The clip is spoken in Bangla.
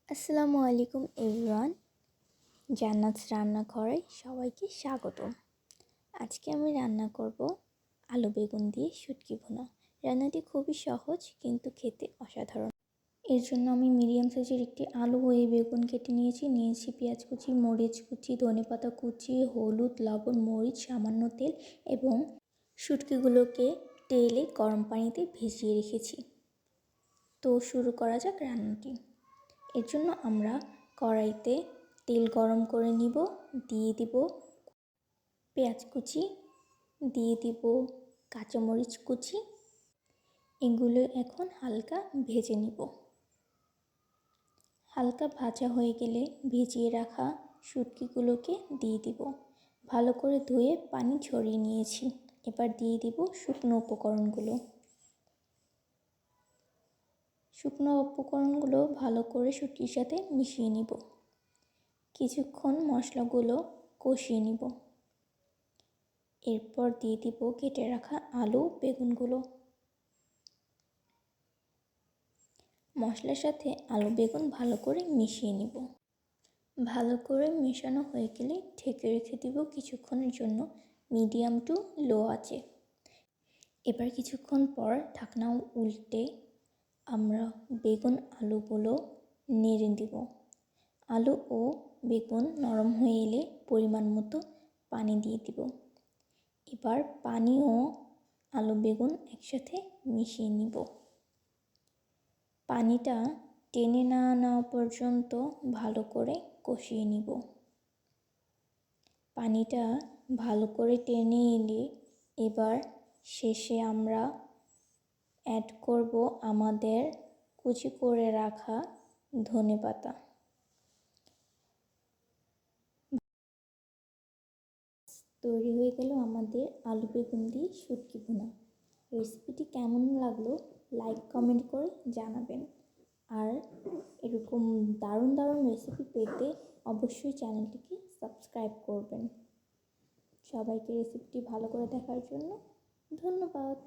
আসসালামু আলাইকুম এভরিওয়ান। জান্নাত রান্নাঘরে সবাইকে স্বাগতম। আজকে আমি রান্না করব আলু বেগুন দিয়ে শুটকি ভুনা। রান্নাটি খুবই সহজ কিন্তু খেতে অসাধারণ। এর জন্য আমি মিডিয়াম সাইজের একটি আলু ও বেগুন কেটে নিয়েছি পেঁয়াজ কুচি, মরিচ কুচি, ধনেপাতা কুচি, হলুদ, লবণ, মরিচ, সামান্য তেল এবং শুটকিগুলোকে তেলে গরম পানিতে ভিজিয়ে রেখেছি। তো শুরু করা যাক রান্নাটি। এর জন্য আমরা কড়াইতে তেল গরম করে নিব, দিয়ে দিব পেঁয়াজ কুচি, দিয়ে দিব কাঁচামরিচ কুচি। এগুলো এখন হালকা ভেজে নিব। হালকা ভাজা হয়ে গেলে ভিজিয়ে রাখা শুটকিগুলোকে দিয়ে দিব। ভালো করে ধুয়ে পানি ঝরিয়ে নিয়েছি। এবার দিয়ে দিব শুকনো উপকরণগুলো ভালো করে শুটকির সাথে মিশিয়ে নিব। কিছুক্ষণ মশলাগুলো কষিয়ে নিব। এরপর দিয়ে দিব কেটে রাখা আলু বেগুনগুলো। মশলার সাথে আলু বেগুন ভালো করে মিশিয়ে নিব। ভালো করে মেশানো হয়ে গেলে ঢেকে রেখে দিব কিছুক্ষণের জন্য মিডিয়াম টু লো আঁচে। এবার কিছুক্ষণ পর ঢাকনা উল্টে আমরা বেগুন আলুগুলো নেড়ে দিব। আলু ও বেগুন নরম হয়ে এলে পরিমাণ মতো পানি দিয়ে দিব। এবার পানি ও আলু বেগুন একসাথে মিশিয়ে নিব। পানিটা টেনে না নেওয়া পর্যন্ত ভালো করে কষিয়ে নিব। পানিটা ভালো করে টেনে এলে এবার শেষে আমরা অ্যাড করব আমাদের কুচি করে রাখা ধনেপাতা। তৈরি হয়ে গেল আমাদের আলু বেগুন দিয়ে শুটকি ভুনা। রেসিপিটি কেমন লাগলো লাইক কমেন্ট করে জানাবেন। আর এরকম দারুণ দারুণ রেসিপি পেতে অবশ্যই চ্যানেলটিকে সাবস্ক্রাইব করবেন। সবাইকে রেসিপিটি ভালো করে দেখার জন্য ধন্যবাদ।